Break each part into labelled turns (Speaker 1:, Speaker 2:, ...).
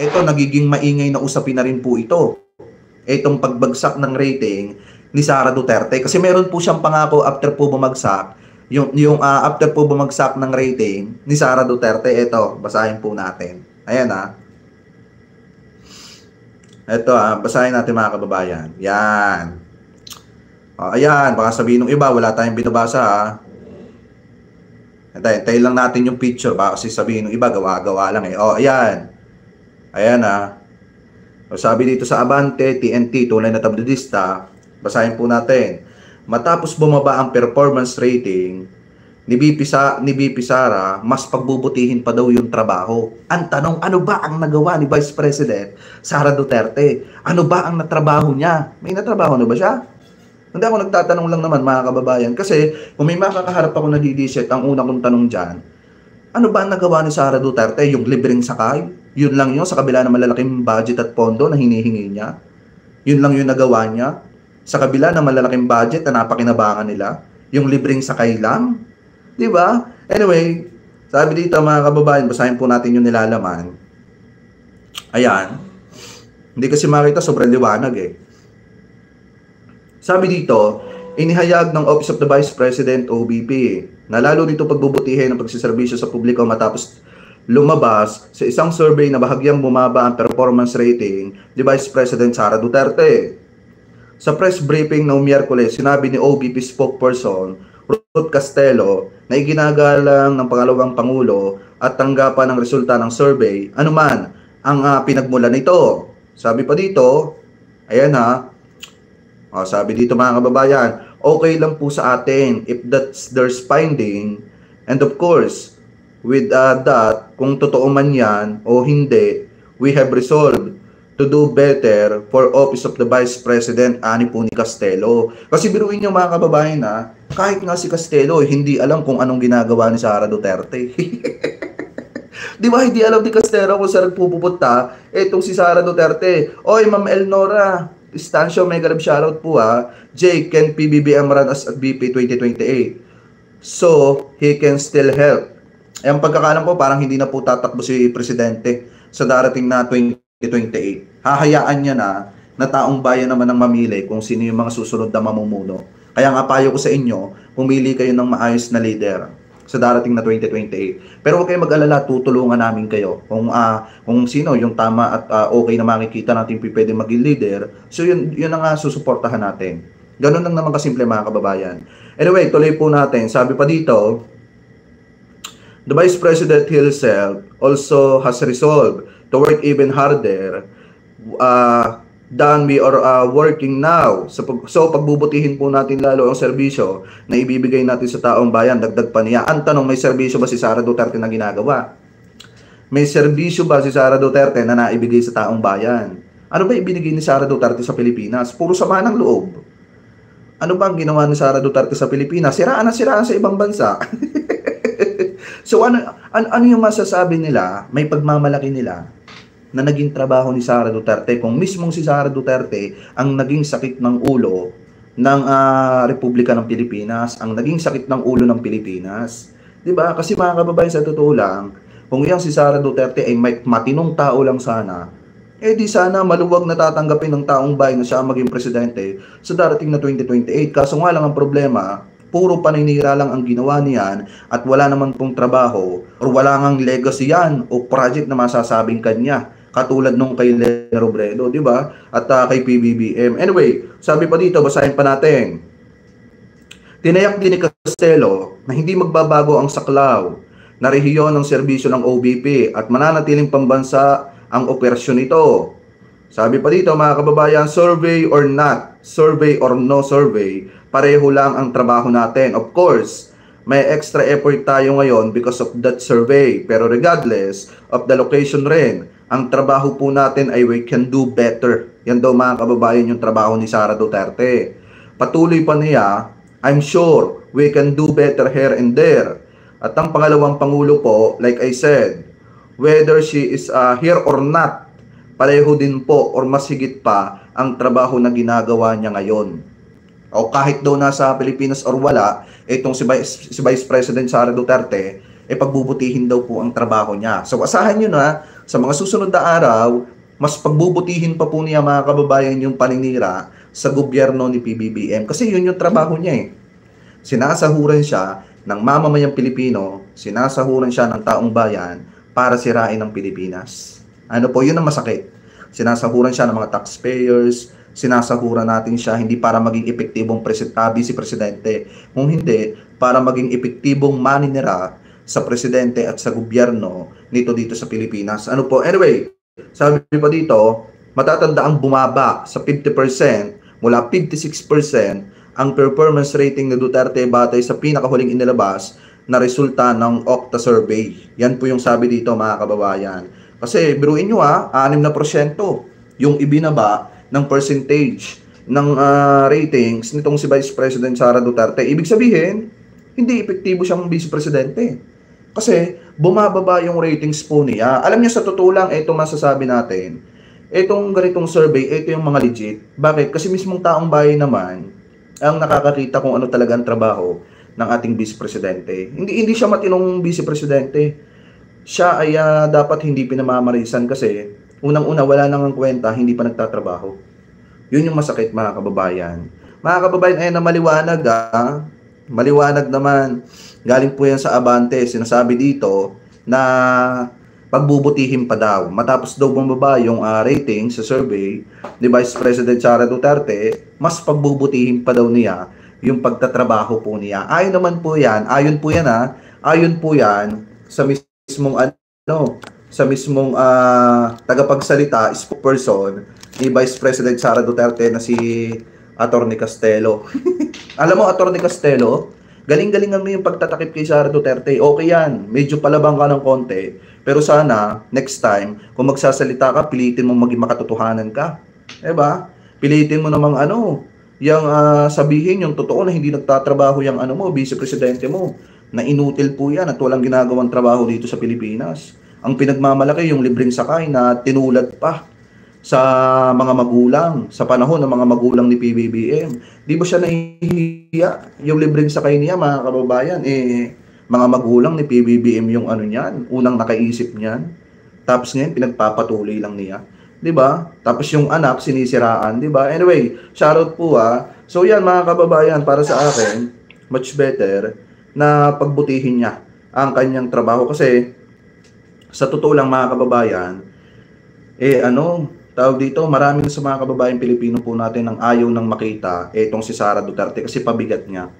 Speaker 1: ito, nagiging maingay na usapin na rin po ito. Itong pagbagsak ng rating ni Sara Duterte. Kasi meron po siyang pangako after po bumagsak, after po bumagsak ng rating ni Sara Duterte. Ito, basahin po natin. Ayan Ito basahin natin mga kababayan. Yan. Ayan, baka sabihin ng iba, wala tayong binabasa Hintayin lang natin yung picture, baka kasi sabihin ng iba, gawa-gawa lang ayan. Ayan sabi dito sa Abante, TNT, tunay na tabloidista, basahin po natin. Matapos bumaba ang performance rating ni BP Sara, mas pagbubutihin pa daw yung trabaho. Ang tanong, ano ba ang nagawa ni Vice President Sara Duterte? Ano ba ang natrabaho niya? May natrabaho na ba siya? Hindi, ako nagtatanong lang naman mga kababayan. Kasi kung may makakaharap ako na didiset, ang una kong tanong dyan, ano ba ang nagawa ni Sara Duterte? Yung libreng sakay? Yun lang yun sa kabila ng malalaking budget at pondo na hinihingi niya? Yun lang yung nagawa niya? Sa kabila ng malalaking budget na napakinabangan nila? Yung libreng sakay lang? Diba? Anyway, sabi dito mga kababayan, basahin po natin yung nilalaman. Ayan. Hindi kasi makita, sobrang liwanag Sabi dito, inihayag ng Office of the Vice President OVP na lalo nito pagbubutihin ng pagsiservisyo sa publiko matapos lumabas sa isang survey na bahagyang bumaba ang performance rating ni Vice President Sara Duterte. Sa press briefing ng Miyerkules, sinabi ni OVP spokesperson Ruth Castelo na iginagalang ng pangalawang Pangulo at tanggapan ng resulta ng survey anuman ang pinagmulan nito. Sabi pa dito, ayan sabi dito mga kababayan, okay lang po sa atin if that's there's finding, and of course with that, kung totoo man yan o hindi, we have resolved to do better for Office of the Vice President, ani po ni Castelo. Kasi biruin nyo mga kababayan kahit nga si Castelo hindi alam kung anong ginagawa ni Sara Duterte. Di ba hindi alam ni Castelo kung saan pupunta etong si Sara Duterte. Oy Ma'am Elnora Stancio, mega love shoutout po Jake, can PBBM run as VP 2028? So, he can still help. Ang pagkakalam ko, parang hindi na po tatakbo si Presidente sa darating na 2028. Hahayaan niya na taong bayan naman ang mamili kung sino yung mga susunod na mamumuno. Kaya nga payo ko sa inyo, pumili kayo ng maayos na leader sa darating na 2028. Pero huwag kayong mag-alala, tutulungan namin kayo kung sino yung tama at okay na makikita natin pwede maging leader. So yun ang susuportahan natin. Ganun lang naman kasimple mga kababayan. Anyway, tuloy po natin. Sabi pa dito, the Vice President himself also has resolved to work even harder than we are working now. So pagbubutihin po natin lalo ang serbisyo na ibibigay natin sa taong bayan, dagdag pa niya. Ang tanong, may serbisyo ba si Sara Duterte na ginagawa? May serbisyo ba si Sara Duterte na naibigay sa taong bayan? Ano ba ibinigay ni Sara Duterte sa Pilipinas? Puro sama ng loob. Ano ba ang ginawa ni Sara Duterte sa Pilipinas? Siraan sa ibang bansa. So ano yung masasabi nila, may pagmamalaki nila na naging trabaho ni Sara Duterte kung mismong si Sara Duterte ang naging sakit ng ulo ng Republika ng Pilipinas, ang naging sakit ng ulo ng Pilipinas. 'Di ba? Kasi mga kababayan, sa totoo lang, kung yang si Sara Duterte ay matinong tao lang sana, di sana maluwag na tatanggapin ng taong bayan na siya ang maging presidente sa darating na 2028. Kaso nga lang ang problema, puro paninira lang ang ginawa niyan at wala naman pong trabaho or wala ngang legacy yan o project na masasabing kanya. Katulad nung kay Leni Robredo, di ba? At kay PBBM. Anyway, sabi pa dito, basahin pa natin. Tinayak din ni Castelo na hindi magbabago ang saklaw na rehiyon ng serbisyo ng OVP at mananatiling pambansa ang operasyon nito. Sabi pa dito mga kababayan, survey or not, survey or no survey, pareho lang ang trabaho natin. Of course, may extra effort tayo ngayon because of that survey. Pero regardless of the location rin, ang trabaho po natin ay we can do better. Yan daw mga kababayan yung trabaho ni Sara Duterte. Patuloy pa niya, I'm sure we can do better here and there. At ang pangalawang Pangulo po, like I said, whether she is here or not, pareho din po or mas higit pa ang trabaho na ginagawa niya ngayon. O kahit daw nasa Pilipinas or wala, itong si Vice President Sara Duterte, pagbubutihin daw po ang trabaho niya. So asahan nyo na, sa mga susunod na araw, mas pagbubutihin pa po niya mga kababayan yung paninira sa gobyerno ni PBBM. Kasi yun yung trabaho niya eh. Sinasahuran siya ng mamamayang Pilipino, sinasahuran siya ng taong bayan para sirain ang Pilipinas. Ano po, yun ang masakit. Sinasahuran siya ng mga taxpayers, sinasahuran natin siya hindi para maging epektibong vice presidente, kung hindi, para maging epektibong maninira sa presidente at sa gobyerno nito dito sa Pilipinas. Ano po, anyway, sabi pa dito, matatanda ang bumaba sa 50% mula 56% ang performance rating ni Duterte batay sa pinakahuling inilabas na resulta ng Okta survey. Yan po yung sabi dito mga kababayan. Kasi biruin nyo 6% yung ibinaba ng percentage ng ratings nitong si Vice President Sara Duterte. Ibig sabihin, hindi epektibo siyang Vice Presidente. Kasi bumababa yung ratings po niya. Alam niyo sa totoo lang, ito masasabi natin, itong ganitong survey, ito yung mga legit. Bakit? Kasi mismong taong bayan naman ang nakakakita kung ano talaga ang trabaho ng ating Vice Presidente. Hindi siya matinong Vice Presidente. Siya ay dapat hindi pinamamarisan kasi unang-una wala nang kwenta, hindi pa nagtatrabaho. Yun yung masakit mga kababayan. Mga kababayan, ayun na maliwanag Maliwanag naman. Galing po yan sa Abante. Sinasabi dito na pagbubutihin pa daw. Matapos daw bumaba yung rating sa survey ni Vice President Sara Duterte, mas pagbubutihin pa daw niya yung pagtatrabaho po niya. Ayon naman po yan. Ayon po yan sa mismong tagapagsalita, spokesperson ni Vice President Sara Duterte na si Atty. Castelo. Alam mo, Atty. Castelo, galing-galingan mo yung pagtatakip kay Sara Duterte. Okay yan, medyo palabang ka ng konti. Pero sana, next time, kung magsasalita ka, pilitin mo maging makatotohanan ka. Diba? Pilitin mo namang yung sabihin yung totoo na hindi nagtatrabaho yung Vice Presidente mo. Na inutil po yan at walang ginagawang trabaho dito sa Pilipinas. Ang pinagmamalaki yung libreng sakay na tinulad pa sa mga magulang, sa panahon ng mga magulang ni PBBM. Di ba siya nahihiya yung libreng sakay niya mga kababayan? Mga magulang ni PBBM yung niyan, unang nakaisip niyan. Tapos ngayon pinagpapatuloy lang niya. 'Di ba? Tapos yung anak sinisiraan, 'di ba? Anyway, shoutout po So yan mga kababayan, para sa akin, much better na pagbutihin niya ang kanyang trabaho kasi sa totoo lang mga kababayan, tawag dito, marami sa mga kababayan Pilipino po natin ang ayaw nang makita itong si Sara Duterte kasi pabigat niya.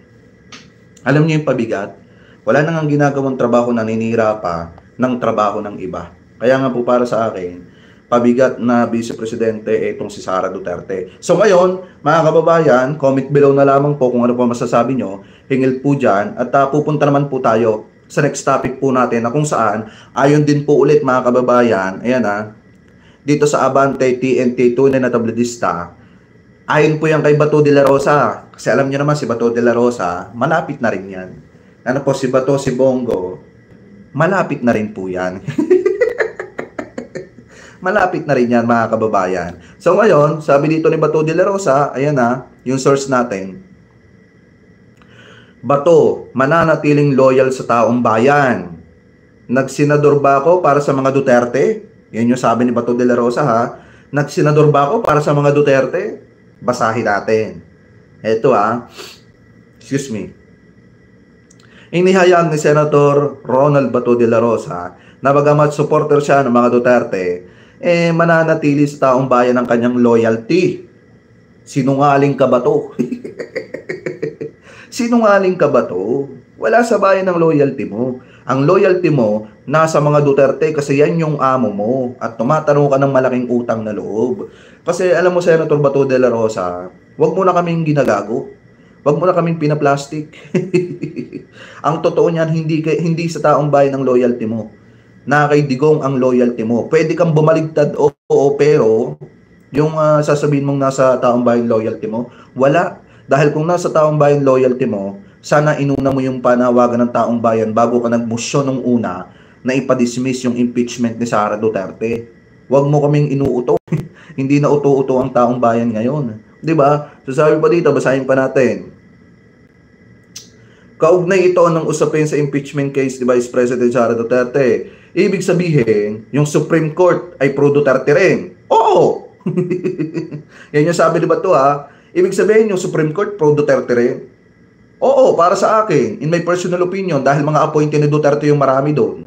Speaker 1: Alam niyo yung pabigat? Wala nang ang ginagawang trabaho na naninira pa ng trabaho ng iba. Kaya nga po para sa akin, pabigat na Vice Presidente itong si Sara Duterte. So ngayon, mga kababayan, comment below na lamang po kung ano po masasabi nyo. Hingil po dyan at pupunta naman po tayo sa next topic po natin na kung saan, ayon din po ulit mga kababayan, ayan dito sa Abante TNT, tunay na tabloidista, ayon po yan kay Bato de la Rosa. Kasi alam niyo naman si Bato de la Rosa, malapit na rin yan. Ano po, si Bato, si Bongo, malapit na rin po yan. Malapit na rin yan mga kababayan. So ngayon, sabi dito ni Bato de la Rosa, ayan yung source natin. Bato, mananatiling loyal sa taong bayan. Nagsenador ba ako para sa mga Duterte? Yan yung sabi ni Bato de la Rosa Nagsenador ba ako para sa mga Duterte? Basahin natin. Ito excuse me. Inihayag ni Senator Ronald Bato de la Rosa na bagamat supporter siya ng mga Duterte, mananatili sa taong bayan ang kanyang loyalty. Sinungaling ka ba to? Sinungaling ka ba to? Wala sa bayan ang loyalty mo. Ang loyalty mo nasa mga Duterte kasi yan yung amo mo at tumatanong ka ng malaking utang na loob. Kasi alam mo, Senator Bato de la Rosa, wag mo na kaming ginagago. Wag mo na kaming pinaplastic. Ang totoo niyan, hindi sa taong bayan ang loyalty mo. Na kay Digong ang loyalty mo. Pwede kang bumaligtad, pero yung sasabihin mong nasa taong bayan loyalty mo, wala. Dahil kung nasa taong bayan loyalty mo, sana inuna mo yung panawagan ng taong bayan bago ka nagmusyon nung una na ipadismiss yung impeachment ni Sara Duterte. Huwag mo kaming inuuto. Hindi na uto-uto ang taong bayan ngayon. 'Di ba? So sabi pa dito, basahin pa natin. Kaugnay ito ng usapin sa impeachment case ni Vice President Sara Duterte. Ibig sabihin, yung Supreme Court ay pro Duterte rin. Oo! Yan yung sabi ni Bato ha. Ibig sabihin, yung Supreme Court pro Duterte rin. Oo, para sa akin, in my personal opinion, dahil mga appointee ni Duterte yung marami doon.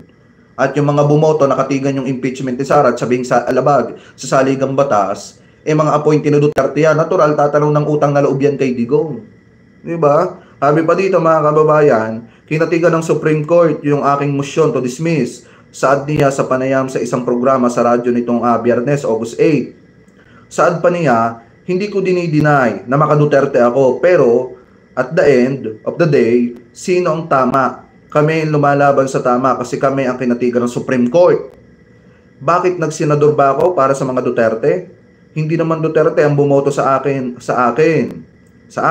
Speaker 1: At yung mga bumoto, nakatigan yung impeachment ni Sara at sabing sa alabag sa saligang batas, mga appointee ni Duterte yan. Natural, tatanong ng utang na loob yan kay Digong. Diba? Sabi pa dito mga kababayan, kinatigan ng Supreme Court yung aking motion to dismiss. Saad niya sa panayam sa isang programa sa radyo nitong Biyernes, August 8. Saad pa niya, hindi ko dinideny na maka-Duterte ako, pero at the end of the day, sino ang tama? Kami ang lumalaban sa tama kasi kami ang kinatigan ng Supreme Court. Bakit nagsenador ba ako para sa mga Duterte? Hindi naman Duterte ang bumoto sa akin. Sa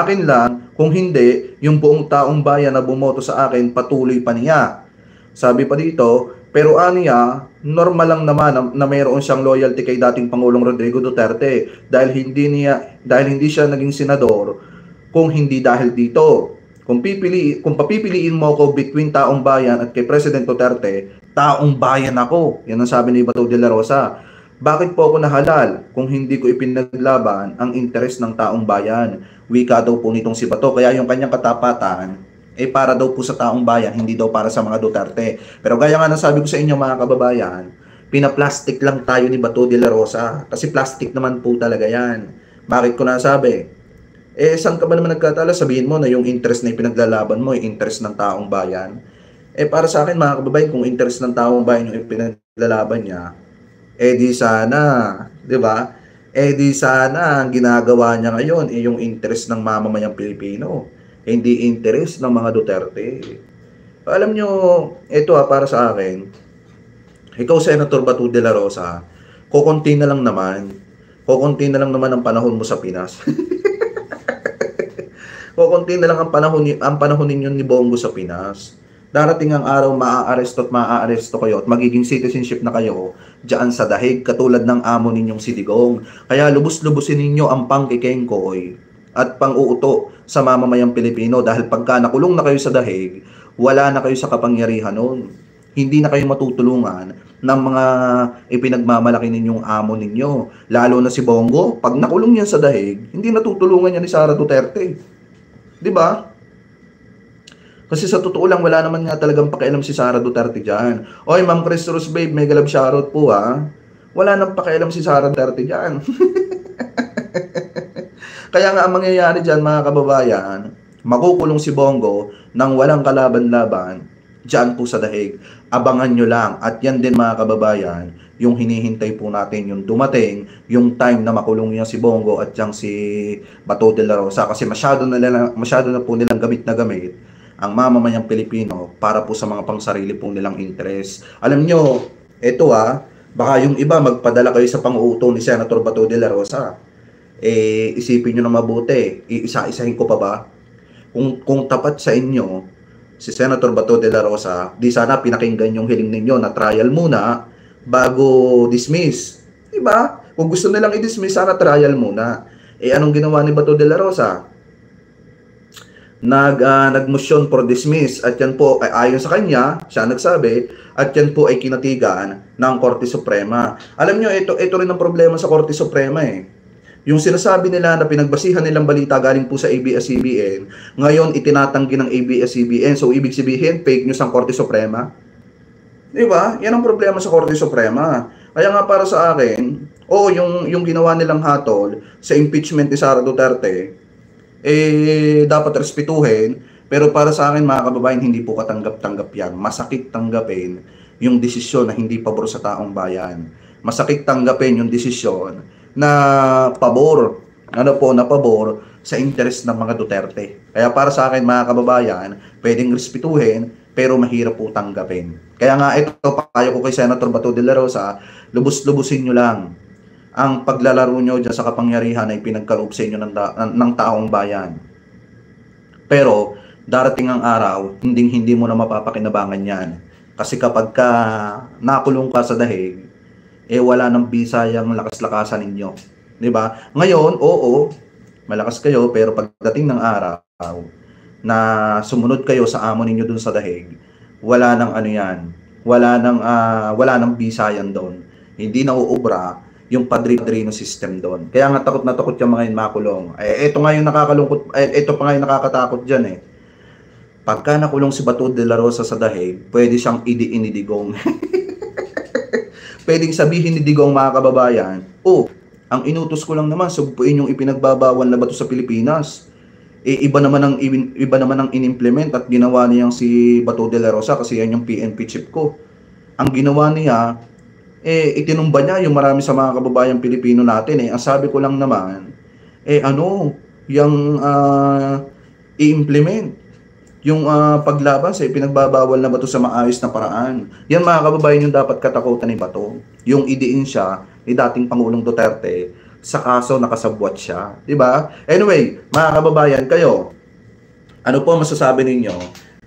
Speaker 1: akin lang, kung hindi, yung buong taong bayan na bumoto sa akin, patuloy pa niya. Sabi pa dito, pero aniya, normal lang naman na mayroon siyang loyalty kay dating Pangulong Rodrigo Duterte dahil hindi siya naging senador kung hindi dahil dito. Kung papipiliin mo ako between taong bayan at kay President Duterte, taong bayan ako. Yan ang sabi ni Bato de la Rosa. Bakit po ako nahalal kung hindi ko ipinaglaban ang interes ng taong bayan? Wika daw po nitong si Bato. Kaya yung kanyang katapatan, para daw po sa taong bayan, hindi daw para sa mga Duterte. Pero gaya nga nasabi ko sa inyo mga kababayan, pinaplastic lang tayo ni Bato de la Rosa. Kasi plastic naman po talaga yan. Bakit ko nasabi? Saan ka ba naman nagkatala? Sabihin mo na yung interest na ipinaglalaban mo, yung interest ng taong bayan. Para sa akin mga kababayan, kung interest ng taong bayan yung ipinaglalaban niya, di sana, di ba? Di sana ang ginagawa niya ngayon, yung interest ng mamamayang Pilipino. Hindi interest ng mga Duterte. Alam nyo, ito para sa akin, ikaw Senator Bato de la Rosa, kukunti na lang naman ang panahon mo sa Pinas. Kukunti na lang ang panahon ninyo ni Bongo sa Pinas. Darating ang araw, maaaresto kayo at magiging citizenship na kayo diyan sa dahig katulad ng amo ninyong si Digong. Kaya lubos-lubusin ninyo ang pangkikengkoy at pang-uuto sa mamamayang Pilipino dahil pagka nakulong na kayo sa dahig, wala na kayo sa kapangyarihan noon. Hindi na kayo matutulungan ng mga ipinagmamalaki ninyong amo ninyo. Lalo na si Bongo, pag nakulong yan sa dahig, hindi natutulungan yan ni Sara Duterte. Di ba? Kasi sa totoo lang, wala naman nga talagang pakialam si Sara Duterte dyan. Oy, Ma'am Chris Rose Babe, may galab shoutout po ha. Wala nang pakialam si Sara Duterte dyan. Kaya nga ang mangyayari dyan mga kababayan, makukulong si Bongo nang walang kalaban-laban dyan po sa dahig. Abangan nyo lang. At yan din mga kababayan, yung hinihintay po natin yung dumating, yung time na makulong niya si Bongo at yung si Bato de la Rosa. Kasi masyado na po nilang gamit ang mamamayang Pilipino para po sa mga pangsarili po nilang interest. Alam nyo, ito baka yung iba magpadala kayo sa pang-uuto ni Senator Bato de la Rosa. Isipin nyo na mabuti, iisa-isahin ko pa ba? Kung tapat sa inyo si Senator Bato de la Rosa, di sana pinakinggan yung hiling ninyo na trial muna bago dismiss. Diba? Kung gusto nilang i-dismiss, sana trial muna. Anong ginawa ni Bato de la Rosa? Nag-motion for dismiss at yan po ay ayon sa kanya, siya nagsabi, at yan po ay kinatigan ng Korte Suprema. Alam nyo, ito rin ang problema sa Korte Suprema Yung sinasabi nila na pinagbasihan nilang balita galing po sa ABS-CBN, ngayon itinatanggi ng ABS-CBN. So, ibig sabihin, fake news ang Korte Suprema. Di ba? Yan ang problema sa Korte Suprema. Kaya nga para sa akin, yung ginawa nilang hatol sa impeachment ni Sara Duterte, dapat respetuhin. Pero para sa akin, mga kababayan, hindi po katanggap-tanggap yan. Masakit tanggapin yung desisyon na hindi pabor sa taong bayan. Masakit tanggapin yung desisyon na pabor sa interes ng mga Duterte. Kaya para sa akin mga kababayan, pwedeng respetuhin pero mahirap po tanggapin. Kaya nga ito, payo ko kay Senator Bato de la Rosa, lubos-lubusin nyo lang ang paglalaro nyo dyan sa kapangyarihan na ipinagkaloob sa inyo ng taong bayan. Pero darating ang araw, hindi mo na mapapakinabangan yan. Kasi kapag nakulong ka sa dahig, wala nang bisayang lakas-lakasan ninyo. Diba? Ngayon, malakas kayo, pero pagdating ng araw na sumunod kayo sa amo ninyo dun sa dahig, wala nang wala nang bisayan doon. Hindi na uubra yung padrino system doon. Kaya nga takot na takot yung mga yun makulong. Ito nga yung nakakalungkot, ito pa nga yung nakakatakot dyan eh. Pagka nakulong si Bato de la Rosa sa Dahig, pwede siyang inidigong. Pwedeng sabihin ni Digong, mga kababayan, ang inutos ko lang naman, sugpuin yung ipinagbabawal na bato sa Pilipinas. Iba naman ang inimplement at ginawa niyang si Bato de la Rosa kasi yan yung PNP chief ko. Ang ginawa niya, itinumba niya yung marami sa mga kababayan Pilipino natin. Ang sabi ko lang naman, yung i-implement yung paglaban sa ipinagbabawal na bato sa maayos na paraan. Yan, mga kababayan, yung dapat katakutan ni Bato. Yung idiin siya ni dating Pangulong Duterte sa kaso nakasabwat siya. Diba? Anyway, mga kababayan, kayo, ano po masasabi ninyo?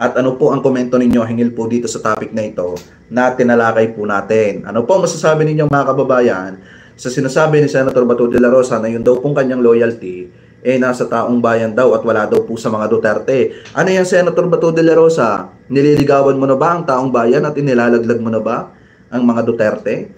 Speaker 1: At ano po ang komento ninyo hingil po dito sa topic na ito na tinalakay po natin? Ano po masasabi ninyo, mga kababayan, sa sinasabi ni Senator Bato de la Rosa na yun daw pong kanyang loyalty nasa taong bayan daw at wala daw po sa mga Duterte? Ano yan, Senator Bato de la Rosa? Nililigawan mo na ba ang taong bayan at inilalaglag mo na ba ang mga Duterte?